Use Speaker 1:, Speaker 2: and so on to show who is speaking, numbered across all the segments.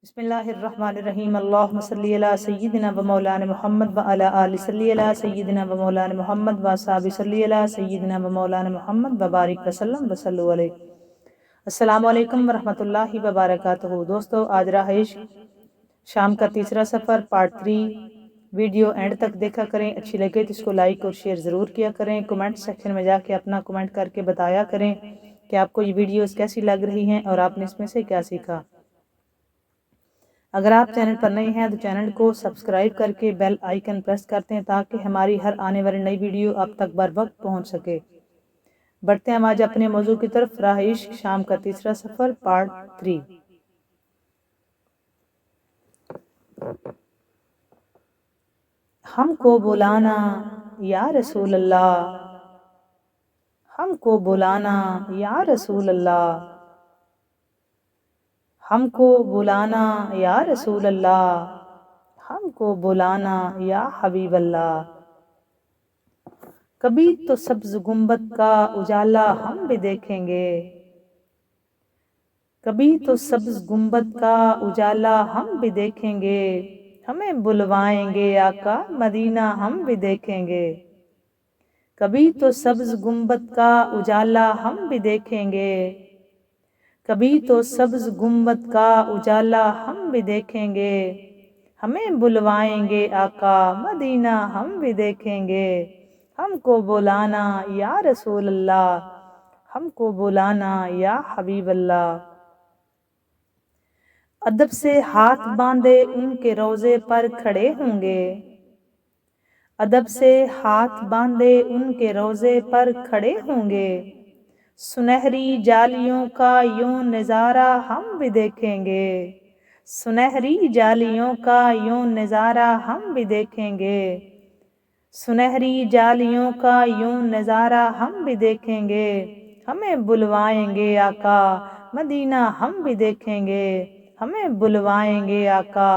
Speaker 1: بسم اللہ الرحمن الرحیم اللہم صلی علی سیدنا و مولانا محمد و علی آل صلی علی سیدنا و مولانا محمد و صحابہ صلی علی سیدنا و مولانا محمد و بارک وسلم وصلو علیہ۔ السلام علیکم ورحمۃ اللہ وبرکاتہ۔ دوستو، آج راہ عشق شام کا تیسرا سفر پارٹ 3 ویڈیو اینڈ تک دیکھا کریں۔ اچھی لگے تو اس کو لائک اور شیئر ضرور کیا کریں۔ کمنٹ سیکشن میں جا کے اپنا کمنٹ کر کے بتایا کریں کہ آپ کو یہ ویڈیوز کیسی لگ رہی ہیں اور آپ نے اس میں سے کیا سیکھا۔ اگر آپ چینل پر نئے ہیں تو چینل کو سبسکرائب کر کے بیل آئیکن پریس کرتے ہیں تاکہ ہماری ہر آنے والی نئی ویڈیو آپ تک بر وقت پہنچ سکے۔ بڑھتے ہیں ہم آج اپنے موضوع کی طرف، راہ عشق شام کا تیسرا سفر پارٹ 3۔ ہم کو بلانا یا رسول اللہ، ہم کو بلانا یا رسول اللہ، ہم کو بلانا یا رسول اللہ، ہم کو بلانا یا حبیب اللہ۔ کبھی تو سبز گنبد کا اجالا ہم بھی دیکھیں گے، کبھی تو سبز گنبد کا اجالا ہم بھی دیکھیں گے، ہمیں بلوائیں گے آقا مدینہ ہم بھی دیکھیں گے۔ کبھی تو سبز گنبد کا اجالا ہم بھی دیکھیں گے، کبھی تو سبز گنبد کا اجالا ہم بھی دیکھیں گے، ہمیں بلوائیں گے آقا مدینہ ہم بھی دیکھیں گے۔ ہم کو بلانا یا رسول اللہ، ہم کو بلانا یا حبیب اللہ۔ ادب سے ہاتھ باندھے ان کے روضے پر کھڑے ہوں گے، ادب سے ہاتھ باندھے ان کے روضے پر کھڑے ہوں گے، سنہری جالیوں کا یوں نظارہ ہم بھی دیکھیں گے، سنہری جالیوں کا یوں نظارہ ہم بھی دیکھیں گے، سنہری جالیوں کا یوں نظارہ ہم بھی دیکھیں گے، ہمیں بلوائیں گے آقا مدینہ ہم بھی دیکھیں گے، ہمیں بلوائیں گے آقا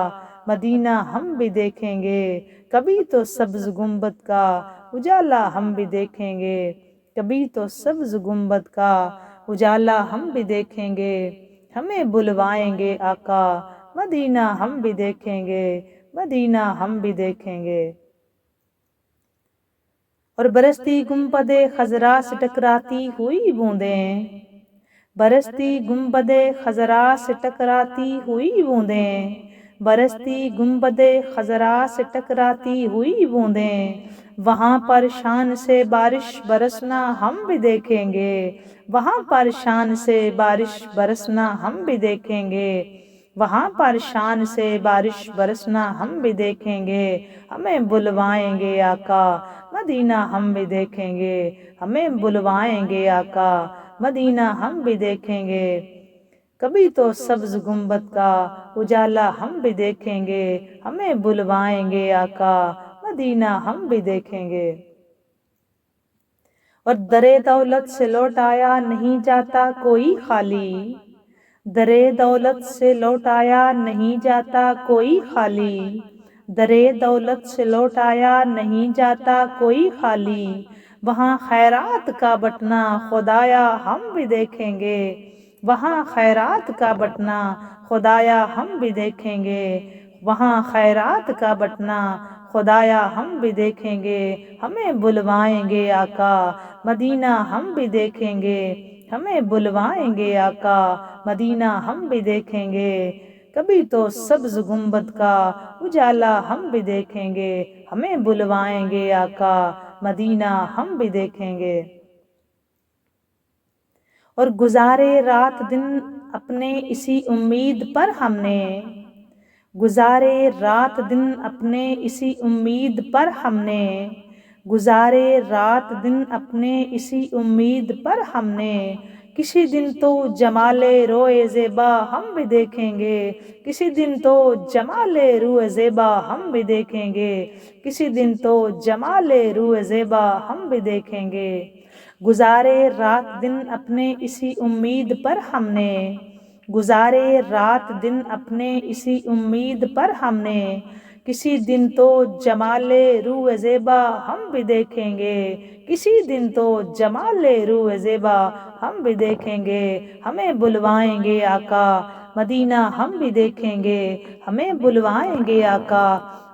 Speaker 1: مدینہ ہم بھی دیکھیں گے۔ کبھی تو سبز گنبد کا اجالا ہم بھی دیکھیں گے، کبھی تو سبز گنبد کا اجالا ہم بھی دیکھیں گے، ہمیں بلوائیں گے آقا مدینہ ہم بھی دیکھیں گے، مدینہ ہم بھی دیکھیں گے۔ اور برستی گنبد خضرا سے ٹکراتی ہوئی بوندیں، برستی گنبد خضرا سے ٹکراتی ہوئی بوندیں، برستی گنبد خضرا سے ٹکراتی ہوئی بوندیں، وہاں پر شان سے بارش برسنا ہم بھی دیکھیں گے، وہاں پر شان سے بارش برسنا ہم بھی دیکھیں گے، وہاں پر شان سے بارش برسنا ہم بھی دیکھیں گے، ہمیں بلوائیں گے آقا مدینہ ہم بھی دیکھیں گے، ہمیں بلوائیں گے آقا مدینہ ہم بھی دیکھیں گے۔ کبھی تو سبز گنبد کا اجالا ہم بھی دیکھیں گے، ہمیں بلوائیں گے آقا مدینہ ہم بھی دیکھیں گے۔ اور در دولت سے لوٹایا نہیں جاتا کوئی خالی، در دولت سے لوٹایا نہیں جاتا کوئی خالی، در دولت سے لوٹایا نہیں جاتا کوئی خالی، وہاں خیرات کا بٹنا خدایا ہم بھی دیکھیں گے، وہاں خیرات کا بٹنا خدایا ہم بھی دیکھیں گے، وہاں خیرات کا بٹنا خدایا ہم بھی دیکھیں گے، ہمیں بلوائیں گے آقا مدینہ ہم بھی دیکھیں گے، ہمیں بلوائیں گے آقا مدینہ ہم بھی دیکھیں گے۔ کبھی تو سبز گنبد کا اجالا ہم بھی دیکھیں گے، ہمیں بلوائیں گے آقا مدینہ ہم بھی دیکھیں گے۔ اور گزارے رات دن اپنے اسی امید پر ہم نے، گزارے رات دن اپنے اسی امید پر ہم نے، گزارے رات دن اپنے اسی امید پر ہم نے، کسی دن تو جمال روئے زیبا ہم بھی دیکھیں گے، کسی دن تو جمال روئے زیبا ہم بھی دیکھیں گے، کسی دن تو جمال روئے زیبا ہم بھی دیکھیں گے۔ گزارے رات دن اپنے اسی امید پر ہم نے، گزارے رات دن اپنے اسی امید پر ہم نے، کسی دن تو جمال روئے زیبا ہم بھی دیکھیں گے، کسی دن تو جمال روئے زیبا ہم بھی دیکھیں گے، ہمیں بلوائیں گے آقا مدینہ ہم بھی دیکھیں گے، ہمیں بلوائیں گے آقا،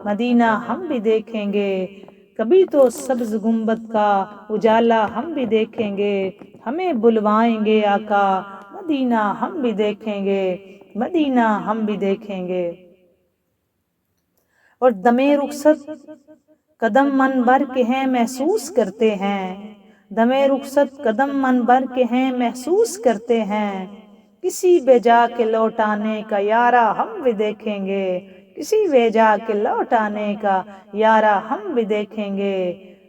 Speaker 1: مدینہ ہم بھی دیکھیں گے، کبھی تو سبز گنبد کا اجالا ہم بھی دیکھیں گے، ہمیں بلوائیں گے آقا، مدینہ ہم بھی دیکھیں گے، مدینہ ہم بھی دیکھیں گے۔ اور دمے رخصت قدم من بھر کے ہیں محسوس کرتے ہیں، دمے رخصت قدم من بھر کے ہیں محسوس کرتے ہیں، کسی بے جا کے لوٹانے کا یارا ہم بھی دیکھیں گے، کسی بے جا کے لوٹانے کا یارا ہم بھی دیکھیں گے،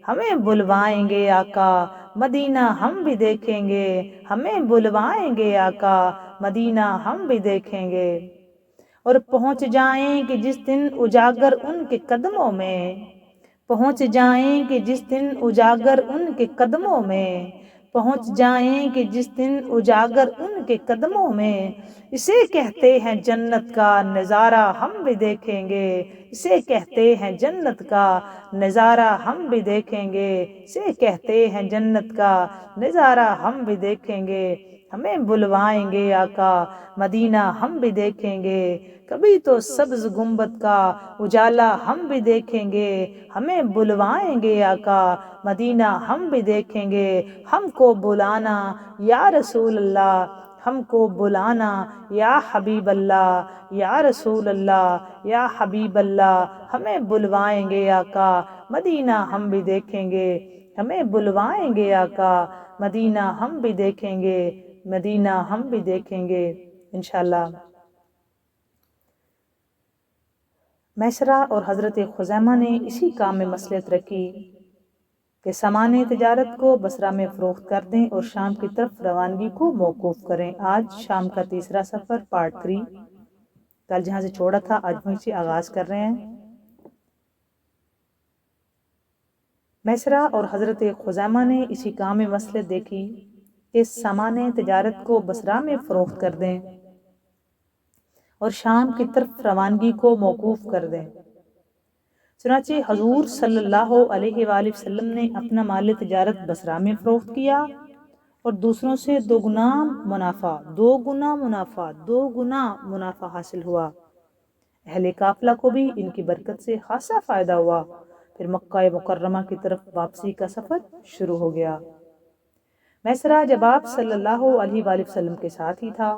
Speaker 1: ہمیں بلوائیں گے آقا، مدینہ ہم بھی دیکھیں گے، ہمیں بلوائیں گے آقا، مدینہ ہم بھی دیکھیں گے۔ اور پہنچ جائیں کہ جس دن اجاگر ان کے قدموں میں، پہنچ جائیں کہ جس دن اجاگر ان کے قدموں میں، پہنچ جائیں کہ جس دن اجاگر ان کے قدموں میں، اسے کہتے ہیں جنت کا نظارہ ہم بھی دیکھیں گے، اسے کہتے ہیں جنت کا نظارہ ہم بھی دیکھیں گے، اسے کہتے ہیں جنت کا نظارہ ہم بھی دیکھیں گے، ہمیں بلوائیں گے آقا، مدینہ ہم بھی دیکھیں گے، کبھی تو سبز گنبد کا اجالا ہم بھی دیکھیں گے، ہمیں بلوائیں گے آقا، مدینہ ہم بھی دیکھیں گے، ہم کو بلانا یا رسول اللہ، ہم کو بلانا یا حبیب اللہ، یا رسول اللہ یا حبیب اللہ، ہمیں بلوائیں گے آقا، مدینہ ہم بھی دیکھیں گے، ہمیں بلوائیں گے آقا، مدینہ ہم بھی دیکھیں گے، مدینہ ہم بھی دیکھیں گے انشاءاللہ۔ میسرہ اور حضرت خزیمہ نے اسی کام میں مصلحت رکھی کہ سامان تجارت کو بصرہ میں فروخت کر دیں اور شام کی طرف روانگی کو موقوف کریں۔ آج شام کا تیسرا سفر پارٹ 3، کل جہاں سے چھوڑا تھا آج وہیں سے آغاز کر رہے ہیں۔ میسرہ اور حضرت خزیمہ نے اسی کام میں مصلحت دیکھی کہ سامان تجارت کو بصرہ میں فروخت کر دیں اور شام کی طرف روانگی کو موقوف کر دیں۔ چنانچہ حضور صلی اللہ علیہ وآلہ وسلم نے اپنا مال تجارت بصرہ میں فروخت کیا اور دوسروں سے دو گنا منافع حاصل ہوا۔ اہل قافلہ کو بھی ان کی برکت سے خاصا فائدہ ہوا۔ پھر مکہ مکرمہ کی طرف واپسی کا سفر شروع ہو گیا۔ میسرہ جب آپ صلی اللہ علیہ وآلہ وسلم کے ساتھ ہی تھا۔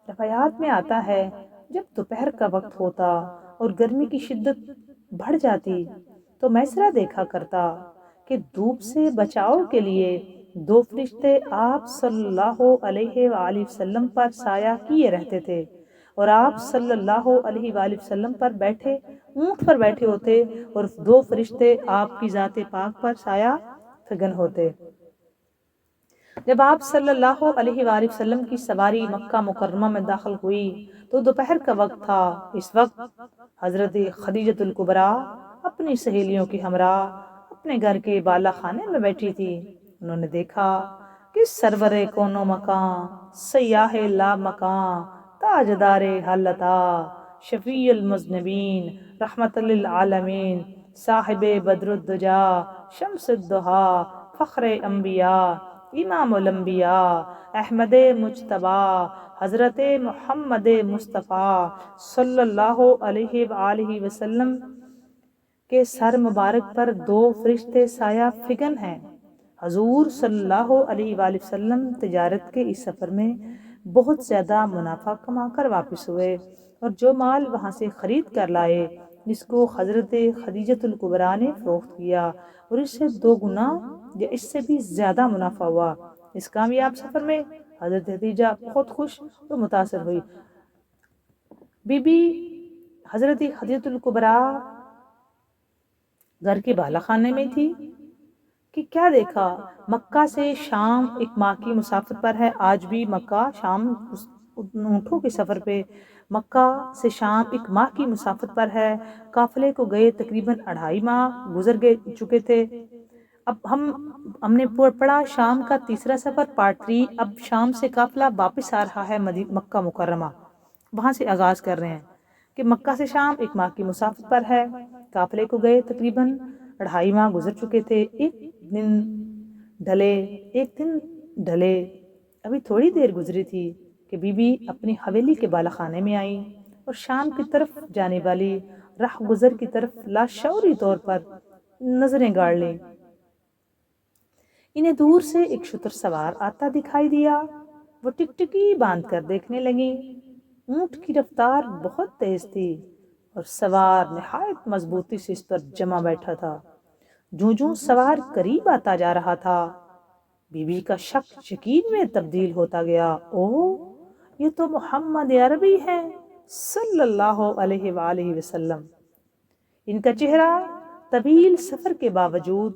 Speaker 1: روایات میں آتا ہے جب دوپہر کا وقت ہوتا اور گرمی کی شدت بڑھ جاتی تو میسرہ دیکھا کرتا کہ دھوپ سے بچاؤ کے لیے دو فرشتے آپ صلی اللہ علیہ وآلہ وسلم پر سایہ کیے رہتے تھے اور آپ صلی اللہ علیہ وآلہ وسلم پر بیٹھے اونٹ پر بیٹھے ہوتے اور دو فرشتے آپ کی ذات پاک پر سایہ فگن ہوتے۔ جب آپ صلی اللہ علیہ وآلہ وسلم کی سواری مکہ مکرمہ میں داخل ہوئی تو دوپہر کا وقت تھا۔ اس وقت حضرت خدیجہ الکبریٰ اپنی سہیلیوں کے ہمراہ اپنے گھر کے بالا خانے میں بیٹھی تھی۔ انہوں نے دیکھا کہ سرور کون و مکان، سیاح لا مکان، تاجدار حلتا، شفیع المذنبین، رحمت للعالمین، صاحب بدر الدجا، شمس الضحیٰ، فخر انبیاء، امام الانبیاء، احمد مجتبی، حضرت محمد مصطفیٰ صلی اللہ علیہ وآلہ وسلم کے سر مبارک پر دو فرشتے سایہ فگن ہیں۔ حضور صلی اللہ علیہ وآلہ وسلم تجارت کے اس سفر میں بہت زیادہ منافع کما کر واپس ہوئے اور جو مال وہاں سے خرید کر لائے جس کو حضرت خدیجہ الکبریٰ نے فروخت کیا اور اس سے دو گنا یا اس سے بھی زیادہ منافع ہوا۔ اس کامیاب سفر میں حضرت خدیجہ بہت خوش اور متاثر ہوئی۔ بی بی حضرت خدیجہ الکبریٰ گھر کے بالا خانے میں تھی کہ کیا دیکھا، مکہ سے شام ایک ماہ کی مسافت پر ہے۔ آج بھی مکہ شام اونٹوں کے سفر پہ مکہ سے شام ایک ماہ کی مسافت پر ہے۔ قافلے کو گئے تقریباً 2.5 ماہ گزر چکے تھے۔ اب ہم نے پڑھا شام کا تیسرا سفر پارٹ 3۔ اب شام سے قافلہ واپس آ رہا ہے مکہ مکرمہ، وہاں سے آغاز کر رہے ہیں کہ مکہ سے شام ایک ماہ کی مسافت پر ہے۔ قافلے کو گئے تقریباً 2.5 ماہ گزر چکے تھے۔ ایک دن ڈھلے ابھی تھوڑی دیر گزری تھی کہ بی بی اپنی حویلی کے بالا خانے میں آئیں اور شام کی طرف جانے والی راہ گزر کی طرف لاشعوری طور پر نظریں گاڑ لیں۔ انہیں دور سے ایک شتر سوار آتا دکھائی دیا۔ وہ ٹکٹکی باندھ کر دیکھنے لگیں۔ اونٹ کی رفتار بہت تیز تھی اور سوار نہایت مضبوطی سے اس پر جمع بیٹھا تھا۔ جوں سوار قریب آتا جا رہا تھا، بی بی کا شک یقین میں تبدیل ہوتا گیا۔ یہ تو محمد عربی ہیں صلی اللہ علیہ وآلہ وسلم۔ ان کا چہرہ طویل سفر کے باوجود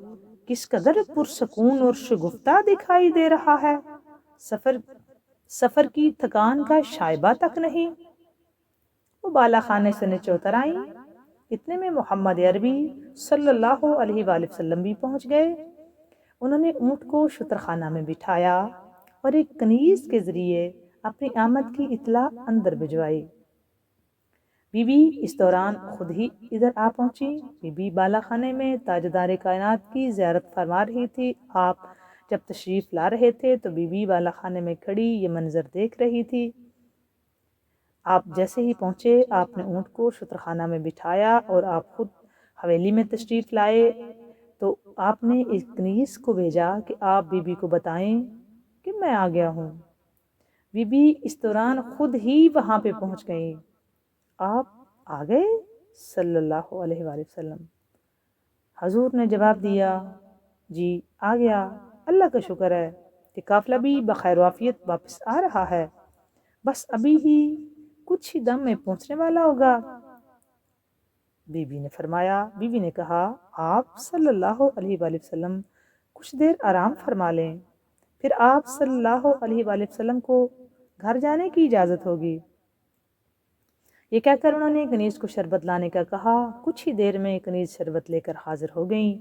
Speaker 1: کس قدر پرسکون اور شگفتہ دکھائی دے رہا ہے۔ سفر کی تھکان کا شائبہ تک نہیں۔ وہ بالا خانے سے نیچے اتر آئیں۔ اتنے میں محمد عربی صلی اللہ علیہ وآلہ وسلم بھی پہنچ گئے۔ انہوں نے اونٹ کو شترخانہ میں بٹھایا اور ایک کنیز کے ذریعے اپنی آمد کی اطلاع اندر بھجوائی۔ بی بی اس دوران خود ہی ادھر آ پہنچی۔ بی بی بالا خانے میں تاجدار کائنات کی زیارت فرما رہی تھی۔ آپ جب تشریف لا رہے تھے تو بی بی بالا خانے میں کھڑی یہ منظر دیکھ رہی تھی۔ آپ جیسے ہی پہنچے، آپ نے اونٹ کو شترخانہ میں بٹھایا اور آپ خود حویلی میں تشریف لائے تو آپ نے اس کنیز کو بھیجا کہ آپ بی بی کو بتائیں کہ میں آ گیا ہوں۔ بی بی اس دوران خود ہی وہاں پہ پہنچ گئیں۔ آپ آ گئے صلی اللہ علیہ وآلہ وسلم۔ حضور نے جواب دیا، جی آ گیا، اللہ کا شکر ہے کہ قافلہ بھی بخیر و عافیت واپس آ رہا ہے، بس ابھی ہی کچھ ہی دم میں پہنچنے والا ہوگا۔ بی بی نے کہا، آپ صلی اللہ علیہ وآلہ وسلم کچھ دیر آرام فرما لیں، پھر آپ صلی اللہ علیہ وآلہ وسلم کو گھر جانے کی اجازت ہوگی۔ یہ کہہ کر انہوں نے کنیز کو شربت لانے کا کہا۔ کچھ ہی دیر میں کنیز شربت لے کر حاضر ہو گئیں۔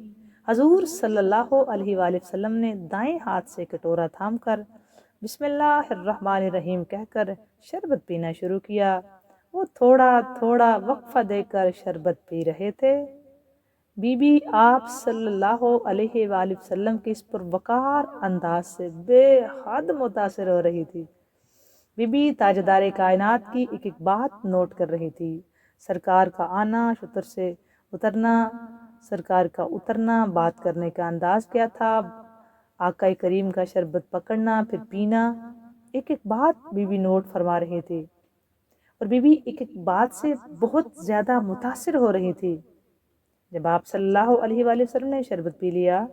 Speaker 1: حضور صلی اللہ علیہ وآلہ وسلم نے دائیں ہاتھ سے کٹورا تھام کر بسم اللہ الرحمن الرحیم کہہ کر شربت پینا شروع کیا۔ وہ تھوڑا تھوڑا وقفہ دے کر شربت پی رہے تھے۔ بی بی آپ صلی اللہ علیہ وآلہ وسلم کے اس پروقار انداز سے بے حد متاثر ہو رہی تھی۔ بی بی تاجدار کائنات کی ایک ایک بات نوٹ کر رہی تھی۔ سرکار کا آنا، شتر سے اترنا، سرکار کا اترنا، بات کرنے کا انداز کیا تھا، آقا کریم کا شربت پکڑنا پھر پینا، ایک ایک بات بی بی نوٹ فرما رہی تھی اور بی بی ایک ایک بات سے بہت زیادہ متاثر ہو رہی تھی۔ جب آپ صلی اللہ علیہ وآلہ وسلم نے شربت پی لیا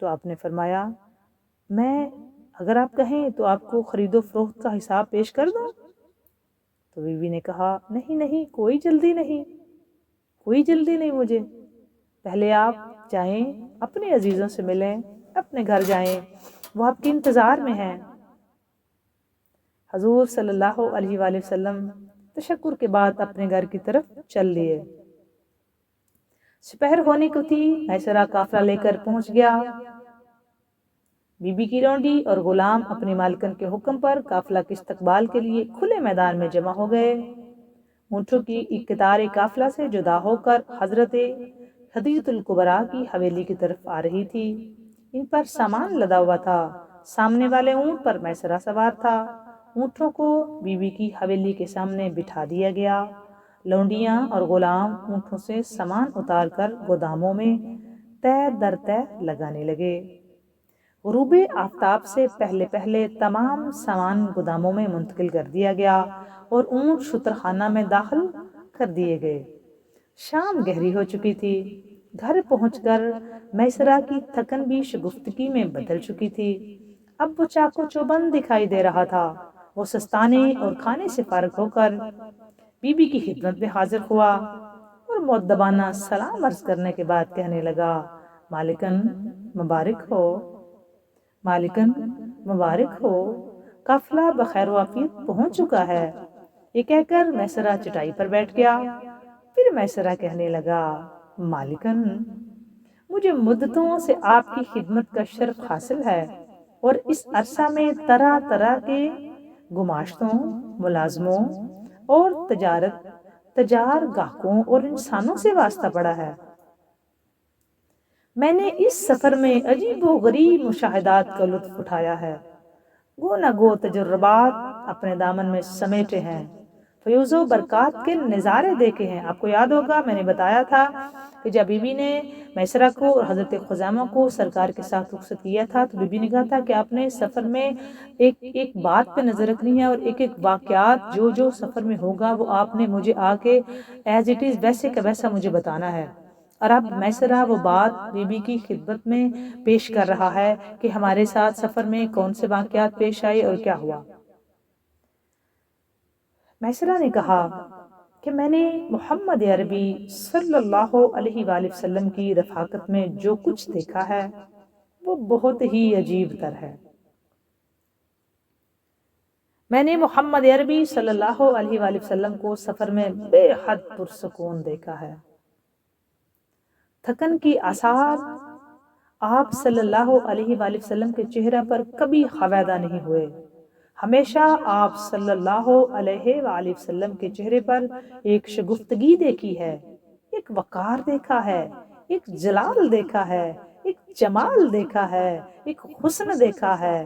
Speaker 1: تو آپ نے فرمایا، میں اگر آپ کہیں تو آپ کو خرید و فروخت کا حساب پیش کر دوں؟ تو بی بی نے کہا، نہیں نہیں، کوئی جلدی نہیں مجھے، پہلے آپ جائیں اپنے عزیزوں سے ملیں، اپنے گھر جائیں، وہ آپ کے انتظار میں ہیں۔ حضور صلی اللہ علیہ وآلہ وسلم تشکر کے بعد اپنے گھر کی طرف چل لیے۔ سپہر ہونے کو تھی، میسرہ قافلہ لے کر پہنچ گیا۔ بی بی کی لونڈی اور غلام اپنی مالکن کے حکم پر قافلہ کے استقبال کے لیے کھلے میدان میں جمع ہو گئے۔ اونٹوں کی ایک قطار قافلہ سے جدا ہو کر حضرت خدیجۃ الکبریٰ کی حویلی کی طرف آ رہی تھی۔ ان پر سامان لدا ہوا تھا۔ سامنے والے اونٹ پر میسرہ سوار تھا۔ اونٹوں کو بی بی کی حویلی کے سامنے بٹھا دیا گیا۔ لونڈیاں اور غلام اونٹوں سے سامان اتار کر گوداموں میں تہ در تہ لگانے لگے۔ غروب آفتاب سے پہلے تمام سامان گوداموں میں منتقل کر دیا گیا اور اونٹ شترخانہ میں داخل کر دیے گئے۔ شام گہری ہو چکی تھی۔ گھر پہنچ کر میسرہ کی تھکن بھی شگفتگی میں بدل چکی تھی۔ اب وہ چاق و چوبند دکھائی دے رہا تھا۔ وہ سستانے اور کھانے سے فارغ ہو کر بی بی کی خدمت میں حاضر ہوا اور مؤدبانہ سلام عرض کرنے کے بعد کہنے لگا، مالکن مبارک ہو، قافلہ بخیر و عافیت پہنچ چکا ہے۔ یہ کہہ کر میسرہ چٹائی پر بیٹھ گیا۔ پھر میسرہ کہنے لگا، مالکن، مجھے مدتوں سے آپ کی خدمت کا شرف حاصل ہے اور اس عرصہ میں طرح طرح کے گماشتوں، ملازموں اور تجار گاہکوں اور انسانوں سے واسطہ پڑا ہے۔ میں نے اس سفر میں عجیب و غریب مشاہدات کا لطف اٹھایا ہے۔ گو نہ گو تجربات اپنے دامن میں سمیٹے ہیں، فیوز و برکات کے نظارے دیکھے ہیں۔ آپ کو یاد ہوگا میں نے بتایا تھا کہ جب بی بی نے میسرہ کو اور حضرت خزیمہ کو سرکار کے ساتھ رخصت کیا تھا تو بی بی نے کہا تھا کہ آپ نے سفر میں ایک بات پہ نظر رکھنی ہے اور ایک ایک واقعات جو سفر میں ہوگا وہ آپ نے مجھے آ کے ایز اٹ از ویسے کا ویسا مجھے بتانا ہے۔ اور اب میسرہ وہ بات بی بی کی خدمت میں پیش کر رہا ہے کہ ہمارے ساتھ سفر میں کون سے واقعات پیش آئے اور کیا ہوا۔ میسرہ نے کہا کہ میں نے محمد عربی صلی اللہ علیہ وآلہ وسلم کی رفاقت میں جو کچھ دیکھا ہے وہ بہت ہی عجیب تر ہے۔ میں نے محمد عربی صلی اللہ علیہ وآلہ وسلم کو سفر میں بے حد پرسکون دیکھا ہے۔ تھکن کی آثار آپ صلی اللہ علیہ وآلہ وسلم کے چہرہ پر کبھی خویدہ نہیں ہوئے۔ ہمیشہ آپ صلی اللہ علیہ وآلہ وسلم کے چہرے پر ایک شگفتگی دیکھی ہے، ایک وقار دیکھا ہے، ایک جلال دیکھا ہے، ایک جمال دیکھا ہے، ایک حسن دیکھا ہے۔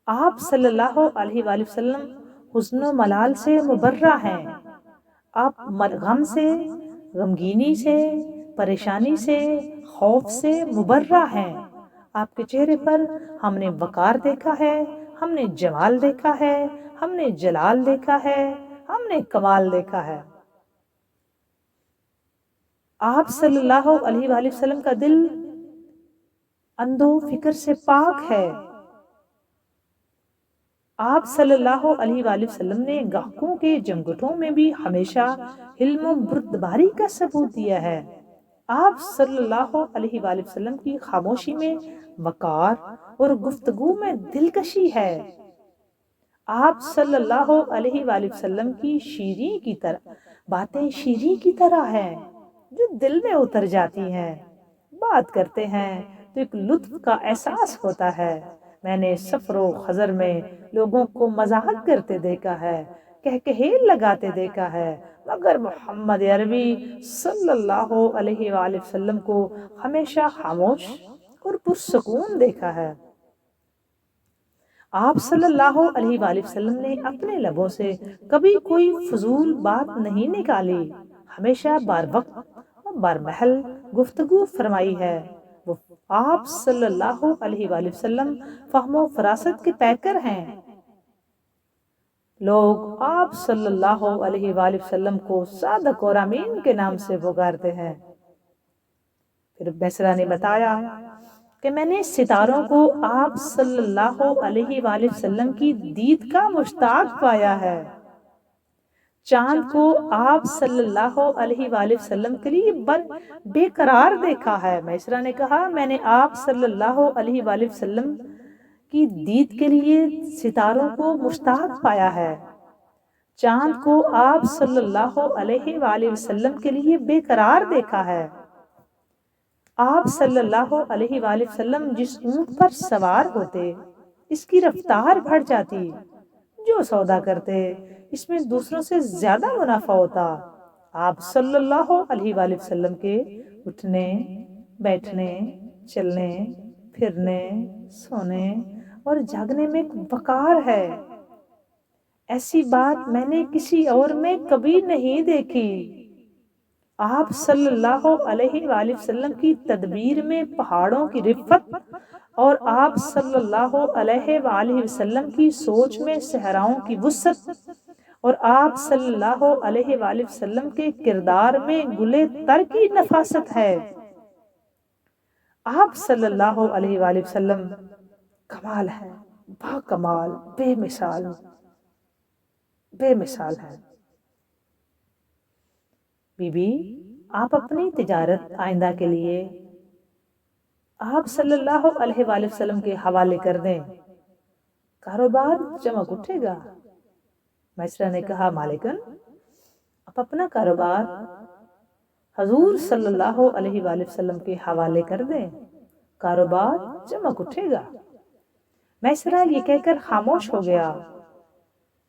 Speaker 1: آپ صلی اللہ علیہ وآلہ وسلم حزن و ملال سے مبرہ ہیں۔ آپ غم سے، غمگینی سے، پریشانی سے، خوف سے مبرہ ہیں۔ آپ کے چہرے پر ہم نے وقار دیکھا ہے، ہم نے جمال دیکھا ہے، ہم نے جلال دیکھا ہے، ہم نے کمال دیکھا ہے۔ آپ صلی اللہ علیہ وآلہ وسلم کا دل اندو فکر سے پاک ہے۔ آپ صلی اللہ علیہ وآلہ وسلم نے گاہکوں کے جمگٹوں میں بھی ہمیشہ حلم و بردباری کا ثبوت دیا ہے۔ آپ صلی اللہ علیہ وآلہ وسلم کی خاموشی میں وقار اور گفتگو میں دلکشی ہے۔ آپ صلی اللہ علیہ وآلہ وسلم کی شیریں کی طرح باتیں شیریں کی طرح ہیں جو دل میں اتر جاتی ہیں۔ بات کرتے ہیں تو ایک لطف کا احساس ہوتا ہے۔ میں نے سفر و خزر میں لوگوں کو مزاح کرتے دیکھا ہے، کہکہے لگاتے دیکھا ہے، مگر محمد عربی صلی اللہ علیہ وآلہ وسلم کو ہمیشہ خاموش اور پرسکون دیکھا ہے۔ آپ صلی اللہ علیہ وآلہ وسلم نے اپنے لبوں سے کبھی کوئی فضول بات نہیں نکالی، ہمیشہ بار وقت اور بار محل گفتگو فرمائی ہے۔ وہ آپ صلی اللہ علیہ وآلہ وسلم فہم و فراست کے پیکر ہیں۔ لوگ آپ صلی اللہ علیہ وآلہ وسلم کو صادق اور امین کے نام سے پکارتے ہیں۔ پھر میسرہ نے بتایا کہ میں نے ستاروں کو آپ صلی اللہ علیہ وآلہ وسلم کی دید کا مشتاق پایا ہے، چاند کو آپ صلی اللہ علیہ وآلہ وسلم کے لیے بے قرار دیکھا ہے۔ میسرہ نے کہا میں نے آپ صلی اللہ علیہ وآلہ وسلم کی دید کے لیے ستاروں کو مشتاق پایا ہے، چاند کو آپ صلی اللہ علیہ وآلہ وسلم کے لیے بے قرار دیکھا ہے۔ آپ صلی اللہ علیہ وآلہ وسلم جس اونٹ پر سوار ہوتے اس کی رفتار بڑھ جاتی، جو سودا کرتے اس میں دوسروں سے زیادہ منافع ہوتا۔ آپ صلی اللہ علیہ وآلہ وسلم کے اٹھنے، بیٹھنے، چلنے، پھرنے، سونے اور جاگنے میں ایک وقار ہے، ایسی بات میں نے کسی اور میں کبھی نہیں دیکھی۔ آپ صلی اللہ علیہ وآلہ وسلم کی تدبیر میں پہاڑوں کی رفت اور آپ صلی اللہ علیہ وآلہ وسلم کی سوچ میں صحراؤں کی وسعت اور آپ صلی اللہ علیہ وآلہ وسلم کے کردار میں گلے تر کی نفاست ہے۔ آپ صلی اللہ علیہ وآلہ وسلم کمال ہے، با کمال، بے مثال ہے۔ بی بی آپ اپنی تجارت آئندہ کے لیے آپ صلی اللہ علیہ وآلہ وسلم کے حوالے کر دیں، کاروبار چمک اٹھے گا۔ میسرہ نے کہا مالکن آپ اپنا کاروبار حضور صلی اللہ علیہ وآلہ وسلم کے حوالے کر دیں، کاروبار چمک اٹھے گا۔ میسرہ یہ کہہ کر خاموش ہو گیا۔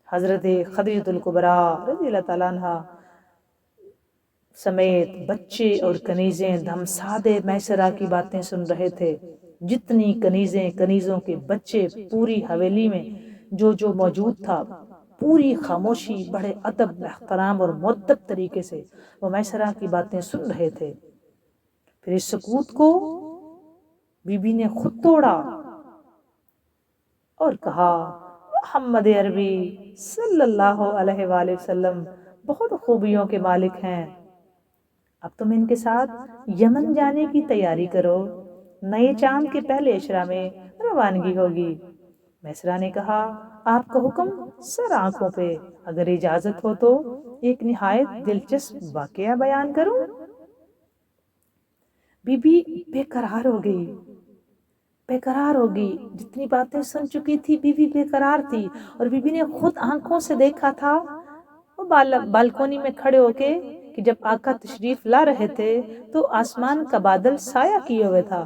Speaker 1: حضرت خدیجہ الکبریٰ رضی اللہ تعالیٰ عنہ سمیت بچے اور کنیزیں دھمسادے میسرہ کی باتیں سن رہے تھے۔ جتنی کنیزیں، کنیزوں کے بچے پوری حویلی میں جو موجود تھا پوری خاموشی، بڑے ادب، احترام اور مؤدب طریقے سے وہ میسرہ کی باتیں سن رہے تھے۔ پھر اس سکوت کو بی بی نے خود توڑا اور کہا محمد عربی صلی اللہ علیہ وآلہ وسلم بہت خوبیوں کے مالک ہیں، اب تم ان کے ساتھ یمن جانے کی تیاری کرو، نئے چاند کے پہلے اشراء میں روانگی ہوگی۔ میسرہ نے کہا آپ کا حکم سر آنکھوں پہ، اگر اجازت ہو تو ایک نہایت دلچسپ واقعہ بیان کروں۔ بی بی بے قرار ہو گئی، جتنی باتیں سن چکی تھی بی بی بے قرار تھی، اور بی بی نے خود آنکھوں سے دیکھا تھا وہ بالکونی میں کھڑے ہو کے کہ جب آقا تشریف لا رہے تھے تو آسمان کا بادل سایہ کیے ہوئے تھا،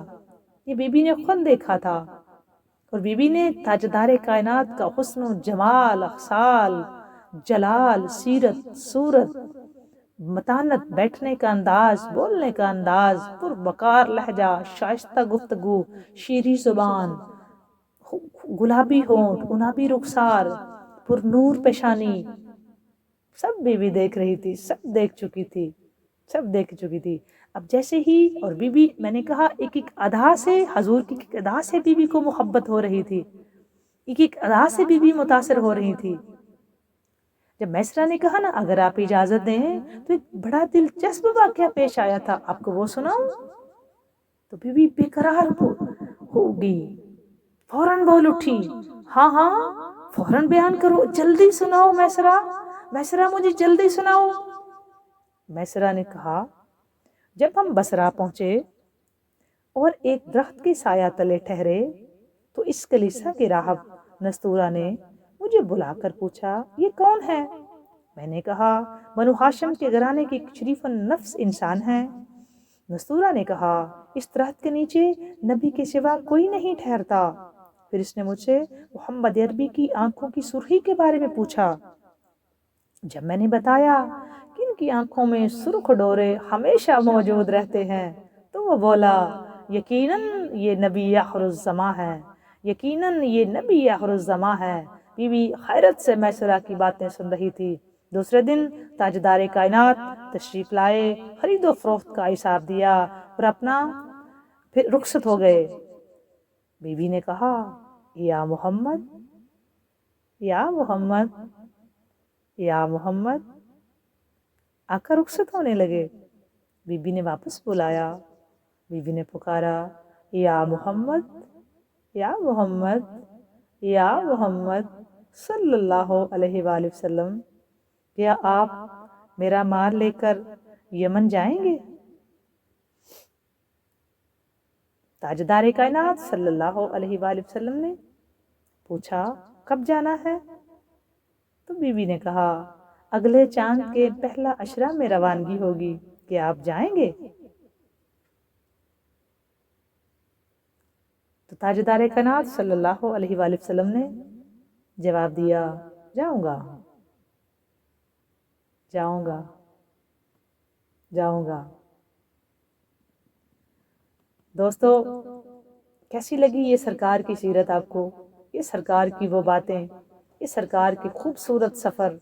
Speaker 1: یہ بی بی نے خود دیکھا تھا، اور بی بی نے تاجدار کائنات کا حسن و جمال، اخصال، جلال، سیرت، صورت، متانت، بیٹھنے کا انداز، بولنے کا انداز، پروقار لہجہ، شائستہ گفتگو، شیریں زبان، گلابی ہونٹ، گلابی رخسار، پر نور پیشانی، سب بی بی دیکھ رہی تھی، سب دیکھ چکی تھی۔ اب جیسے ہی، اور بی بی میں نے کہا ایک ادا سے، حضور کی ایک ادا سے بی بی کو محبت ہو رہی تھی، ایک ادا سے بی بی متاثر ہو رہی تھی۔ جب میسرہ نے کہا نا اگر آپ اجازت دیں تو ایک بڑا دلچسپ واقعہ پیش آیا تھا، آپ کو وہ سناؤں؟ تو بی بی بے قرار ہو گئی، فوراً بول اٹھی، ہاں فوراً بیان کرو، جلدی سناؤ میسرہ مجھے جلدی سناؤ۔ میسرہ نے کہا جب ہم بصرہ پہنچے اور ایک درخت کے سایہ تلے ٹھہرے تو اس کلیسا کے راہب نستورہ نے مجھے بلا کر پوچھا یہ کون ہے؟ میں نے کہا بنو ہاشم کے گھرانے کی شریف النفس انسان ہے۔ نستورہ نے کہا اس درخت کے نیچے نبی کے سوا کوئی نہیں ٹھہرتا۔ پھر اس نے مجھ سے محمد عربی کی آنکھوں کی سرخی کے بارے میں پوچھا۔ جب میں نے بتایا کہ ان کی آنکھوں میں سرخ ڈورے ہمیشہ موجود رہتے ہیں تو وہ بولا یقیناً یہ نبی آخر الزماں ہے، یقیناً یہ نبی آخر الزماں ہے۔ بی بی حیرت سے میسرہ کی باتیں سن رہی تھی۔ دوسرے دن تاجدار کائنات تشریف لائے، خرید و فروخت کا حساب دیا اور اپنا پھر رخصت ہو گئے۔ بی بی نے کہا یا محمد یا محمد یا محمد، آقا رخصت ہونے لگے۔ بی بی نے واپس بلایا، بی بی نے پکارا یا محمد یا محمد یا محمد صلی اللہ علیہ وآلہ وسلم، کیا آپ میرا مال لے کر یمن جائیں گے؟ تاجدار کائنات صلی اللہ علیہ وآلہ وسلم نے پوچھا کب جانا ہے؟ تو بی بی نے کہا اگلے چاند کے پہلا عشرہ میں روانگی ہوگی، کیا آپ جائیں گے؟ تو تاجدار کائنات صلی اللہ علیہ وآلہ وسلم نے جواب دیا جاؤں گا جاؤں گا جاؤں گا۔ دوستو کیسی لگی یہ سرکار کی سیرت آپ کو؟ یہ سرکار کی وہ باتیں، یہ سرکار کی خوبصورت سفر،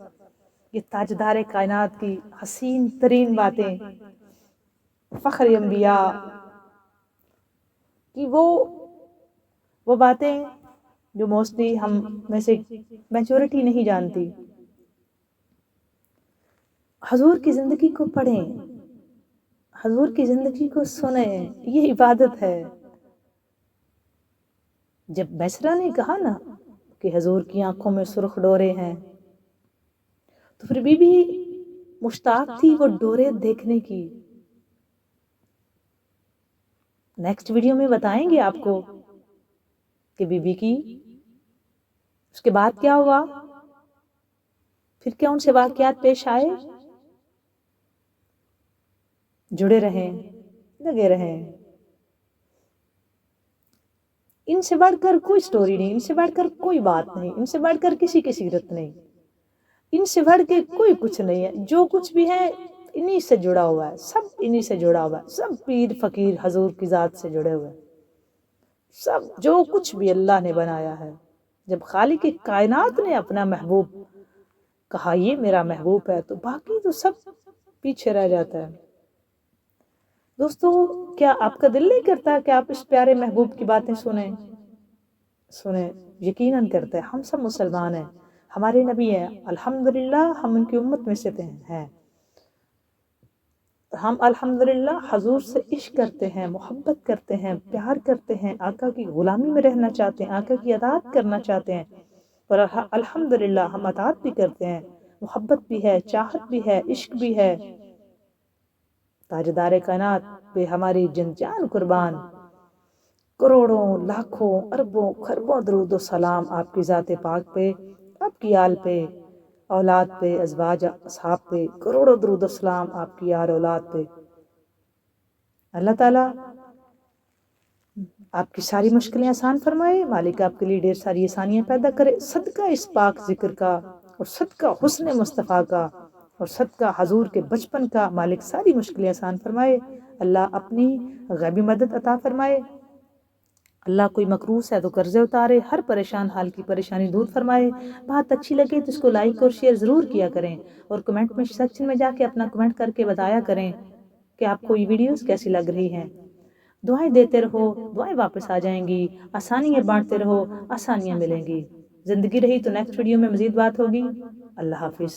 Speaker 1: یہ تاجدار کائنات کی حسین ترین باتیں، فخر انبیاء کی وہ باتیں جو موسٹلی ہم میں سے میجورٹی نہیں جانتی۔ حضور کی زندگی کو پڑھیں، حضور کی زندگی کو سنیں، یہ عبادت ہے۔ جب میسرہ نے کہا نا کہ حضور کی آنکھوں میں سرخ ڈورے ہیں تو پھر بی بی مشتاق تھی وہ ڈورے دیکھنے کی۔ نیکسٹ ویڈیو میں بتائیں گے آپ کو کہ بی بی کی اس کے بعد کیا ہوا، پھر کیا ان سے واقعات پیش آئے۔ جڑے رہیں، لگے رہیں۔ ان سے بڑھ کر کوئی سٹوری نہیں، ان سے بڑھ کر کوئی بات نہیں، ان سے بڑھ کر کسی کی سیرت نہیں، ان سے بڑھ کے کوئی کچھ نہیں ہے۔ جو کچھ بھی ہے انہی سے جڑا ہوا ہے، سب انہی سے جڑا ہوا ہے، سب پیر فقیر حضور کی ذات سے جڑے ہوئے، سب جو کچھ بھی اللہ نے بنایا ہے جب خالق کائنات نے اپنا محبوب کہا یہ میرا محبوب ہے تو باقی تو سب پیچھے رہ جاتا ہے۔ دوستو کیا آپ کا دل نہیں کرتا کہ آپ اس پیارے محبوب کی باتیں سنیں؟ یقیناً کرتا ہے۔ ہم سب مسلمان ہیں، ہمارے نبی ہیں، الحمدللہ ہم ان کی امت میں سے ہیں، ہم الحمدللہ حضور سے عشق کرتے ہیں، محبت کرتے ہیں، پیار کرتے ہیں، آقا کی غلامی میں رہنا چاہتے ہیں، آقا کی اطاعت کرنا چاہتے ہیں، اور الحمدللہ ہم اطاعت بھی کرتے ہیں، محبت بھی ہے، چاہت بھی ہے، عشق بھی ہے۔ تاجدار کائنات پہ ہماری جن جان قربان، کروڑوں لاکھوں اربوں خربوں درود و سلام آپ کی ذات پاک پہ، آپ کی آل پہ، اولاد پہ، ازواج اصحاب پہ، کروڑوں درود و سلام آپ کی آل اولاد پہ۔ اللہ تعالیٰ آپ کی ساری مشکلیں آسان فرمائے، مالک آپ کے لیے ڈھیر ساری آسانیاں پیدا کرے، صدقہ اس پاک ذکر کا اور صدقہ حسن مصطفیٰ کا اور صدقہ حضور کے بچپن کا، مالک ساری مشکلیں آسان فرمائے۔ اللہ اپنی غیبی مدد عطا فرمائے۔ اللہ کوئی مقروض ہے تو قرضے اتارے، ہر پریشان حال کی پریشانی دور فرمائے۔ بات اچھی لگے تو اس کو لائک اور شیئر ضرور کیا کریں، اور کمنٹ میں سیکشن میں جا کے اپنا کمنٹ کر کے بتایا کریں کہ آپ کو یہ ویڈیوز کیسی لگ رہی ہیں۔ دعائیں دیتے رہو، دعائیں واپس آ جائیں گی، آسانیاں بانٹتے رہو، آسانیاں ملیں گی۔ زندگی رہی تو نیکسٹ ویڈیو میں مزید بات ہوگی۔ اللہ حافظ۔